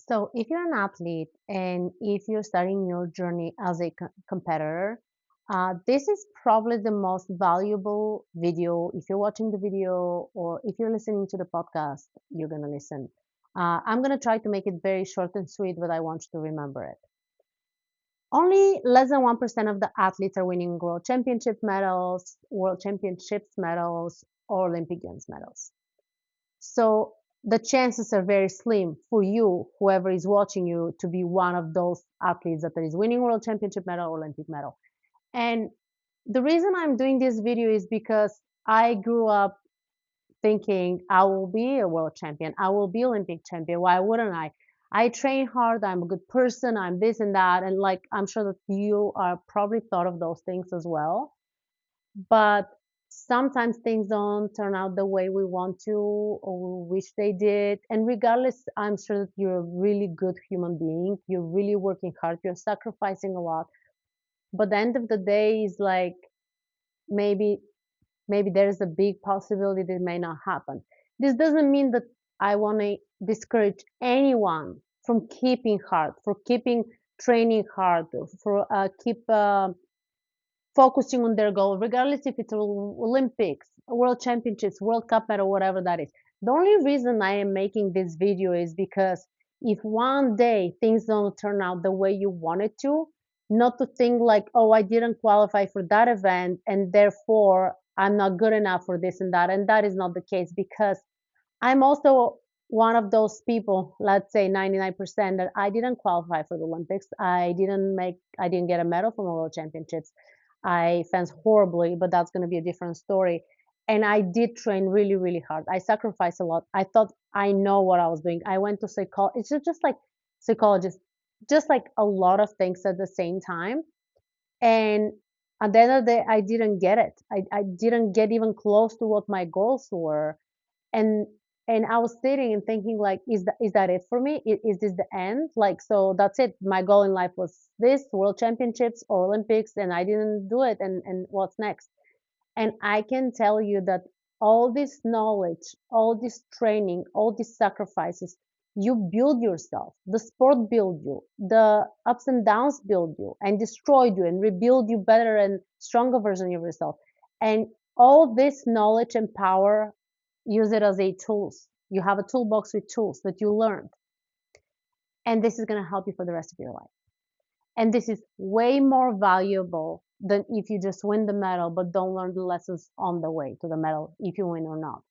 So, if you're an athlete and if you're starting your journey as a competitor, this is probably the most valuable video. If you're watching the video or if you're listening to the podcast, you're going to listen. I'm going to try to make it very short and sweet, but I want you to remember it. Only less than 1% of the athletes are winning world championship medals, world championships medals, or Olympic Games medals. So the chances are very slim for you, whoever is watching you, to be one of those athletes that is winning world championship medal or Olympic medal. And the reason I'm doing this video is because I grew up thinking I will be a world champion, I will be Olympic champion. Why wouldn't I? I train hard, I'm a good person, I'm this and that. And like, I'm sure that you are probably thought of those things as well. But sometimes things don't turn out the way we want to or we wish they did. And regardless, I'm sure that you're a really good human being. You're really working hard, you're sacrificing a lot. But the end of the day is like maybe maybe there's a big possibility that it may not happen. This doesn't mean that I want to discourage anyone from keeping hard, for keeping training hard, for keep focusing on their goal, regardless if it's Olympics, World Championships, World Cup medal, whatever that is. The only reason I am making this video is because if one day things don't turn out the way you wanted to, not to think like, oh, I didn't qualify for that event and therefore I'm not good enough for this and that. And that is not the case because I'm also one of those people, let's say 99%, that I didn't qualify for the Olympics. I didn't get a medal from the World Championships. I fenced horribly, but that's going to be a different story. And I did train really, really hard. I sacrificed a lot. I thought I know what I was doing. I went to psychology. It's just like psychologist, just like a lot of things at the same time. And at the end of the day, I didn't get it. I didn't get even close to what my goals were. And I was sitting and thinking like, is that it for me? Is this the end? Like, so that's it. My goal in life was this world championships or Olympics, and I didn't do it. And what's next? And I can tell you that all this knowledge, all this training, all these sacrifices, you build yourself. The sport build you. The ups and downs build you and destroyed you and rebuild you better and stronger version of yourself. And all this knowledge and power, use it as a tools. You have a toolbox with tools that you learned. And this is going to help you for the rest of your life. And this is way more valuable than if you just win the medal but don't learn the lessons on the way to the medal, if you win or not.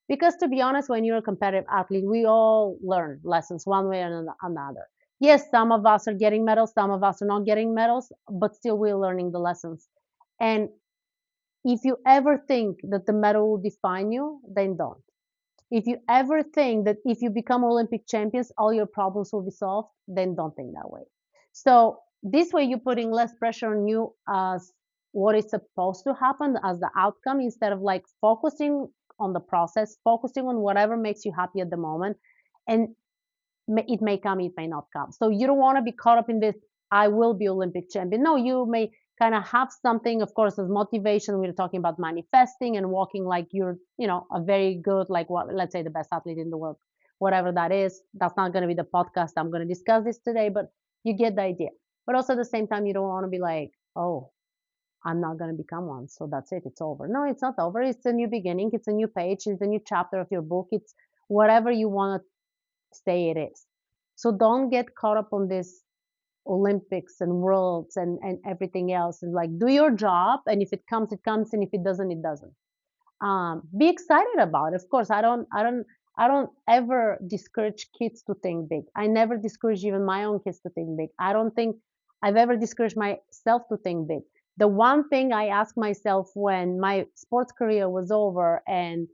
Because to be honest, when you're a competitive athlete, we all learn lessons one way or another. Yes, some of us are getting medals, some of us are not getting medals, but still we're learning the lessons. And if you ever think that the medal will define you, then don't. If you ever think that if you become Olympic champions, all your problems will be solved, then don't think that way. So this way, you're putting less pressure on you as what is supposed to happen as the outcome instead of like focusing on the process, focusing on whatever makes you happy at the moment. And it may come, it may not come. So you don't want to be caught up in this, I will be Olympic champion. No, you may kind of have something, of course, as motivation. We're talking about manifesting and walking like you're, a very good, like what, let's say the best athlete in the world, whatever that is. That's not going to be the podcast. I'm going to discuss this today, but you get the idea. But also at the same time, you don't want to be like, oh, I'm not going to become one. So that's it. It's over. No, it's not over. It's a new beginning. It's a new page. It's a new chapter of your book. It's whatever you want to say it is. So don't get caught up on this Olympics and worlds and everything else. And like do your job. And if it comes, it comes. And if it doesn't, it doesn't. Be excited about it. Of course, I don't ever discourage kids to think big. I never discourage even my own kids to think big. I don't think I've ever discouraged myself to think big. The one thing I asked myself when my sports career was over and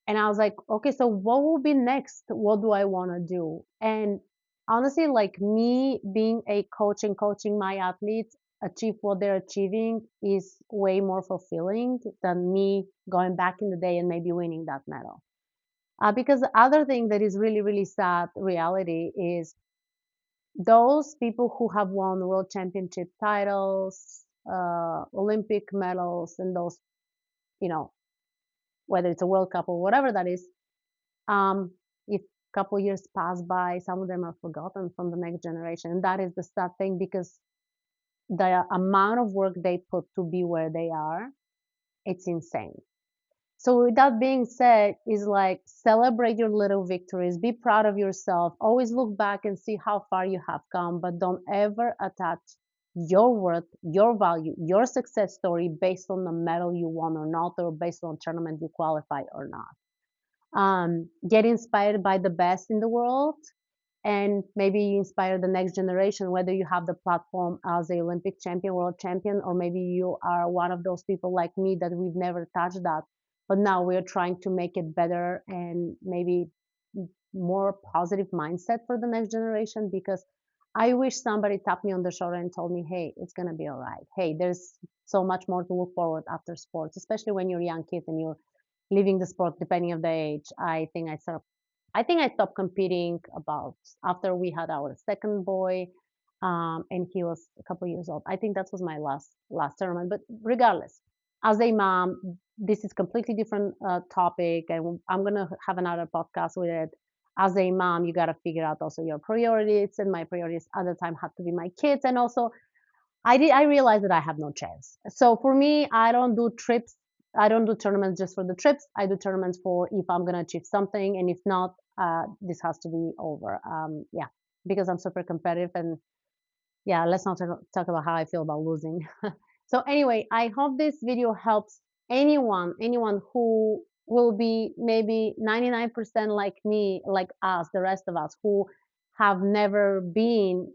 I was like, okay, so what will be next? What do I want to do? And honestly, like me being a coach and coaching my athletes achieve what they're achieving is way more fulfilling than me going back in the day and maybe winning that medal. Because the other thing that is really, really sad reality is those people who have won world championship titles, Olympic medals, and those, you know, whether it's a World Cup or whatever that is, if couple years pass by, some of them are forgotten from the next generation. And that is the sad thing, because the amount of work they put to be where they are, it's insane. So with that being said, is like celebrate your little victories, be proud of yourself, always look back and see how far you have come, but don't ever attach your worth, your value, your success story based on the medal you won or not, or based on tournament you qualified or not. Get inspired by the best in the world, and maybe you inspire the next generation, whether you have the platform as a Olympic champion, world champion, or maybe you are one of those people like me that we've never touched that, but now we're trying to make it better and maybe more positive mindset for the next generation. Because I wish somebody tapped me on the shoulder and told me, hey, it's going to be all right. Hey, there's so much more to look forward after sports, especially when you're a young kid and you're leaving the sport depending on the age. I think I stopped competing about after we had our second boy, and he was a couple years old. I think that was my last tournament. But regardless, as a mom, this is completely different topic, and I'm gonna have another podcast with it. As a mom, you gotta figure out also your priorities, and my priorities at the time had to be my kids, and also I realized that I have no chance. So for me, I don't do trips. I don't do tournaments just for the trips. I do tournaments for if I'm gonna achieve something, and if not, this has to be over. Yeah, because I'm super competitive, and yeah, let's not talk about how I feel about losing. So anyway, I hope this video helps anyone who will be maybe 99% like me, like us, the rest of us who have never been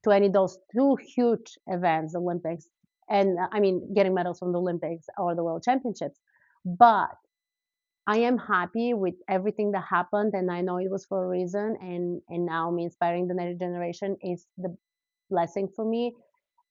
to any of those two huge events, Olympics, and I mean, getting medals from the Olympics or the World Championships. But I am happy with everything that happened, and I know it was for a reason. And now me inspiring the next generation is the blessing for me,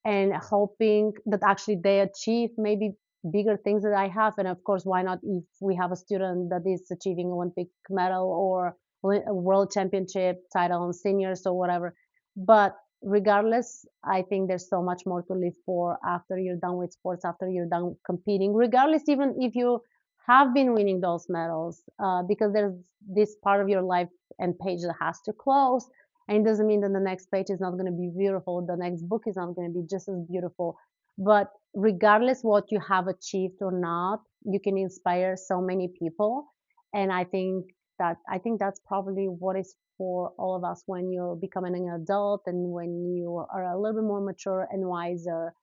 and hoping that actually they achieve maybe bigger things that I have. And of course, why not if we have a student that is achieving Olympic medal or a world championship title on seniors or whatever. But regardless, I think there's so much more to live for after you're done with sports, after you're done competing, regardless, even if you have been winning those medals, because there's this part of your life and page that has to close, and it doesn't mean that the next page is not going to be beautiful, the next book is not going to be just as beautiful. But regardless what you have achieved or not, you can inspire so many people. And I think that's probably what is for all of us when you're becoming an adult, and when you are a little bit more mature and wiser,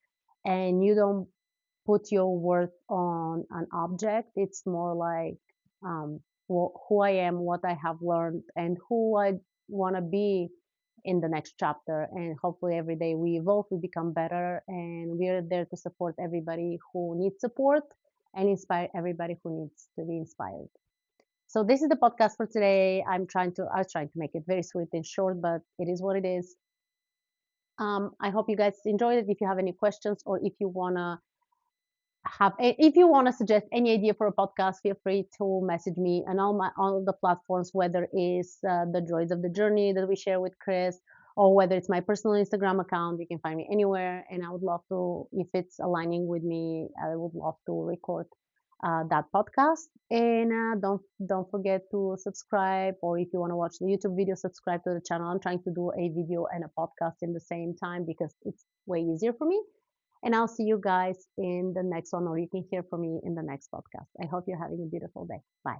and you don't put your worth on an object. It's more like, who I am, what I have learned, and who I want to be in the next chapter. And hopefully every day we evolve, we become better, and we're there to support everybody who needs support and inspire everybody who needs to be inspired. So this is the podcast for today. I was trying to make it very sweet and short, but it is what it is. I hope you guys enjoyed it. If you have any questions, or if you want to suggest any idea for a podcast, feel free to message me on all the platforms, whether it's the joys of the journey that we share with Chris, or whether it's my personal Instagram account. You can find me anywhere, and I would love to, if it's aligning with me, I would love to record that podcast. And don't forget to subscribe, or if you want to watch the YouTube video, subscribe to the channel. I'm trying to do a video and a podcast in the same time because it's way easier for me. And I'll see you guys in the next one, or you can hear from me in the next podcast. I hope you're having a beautiful day. Bye.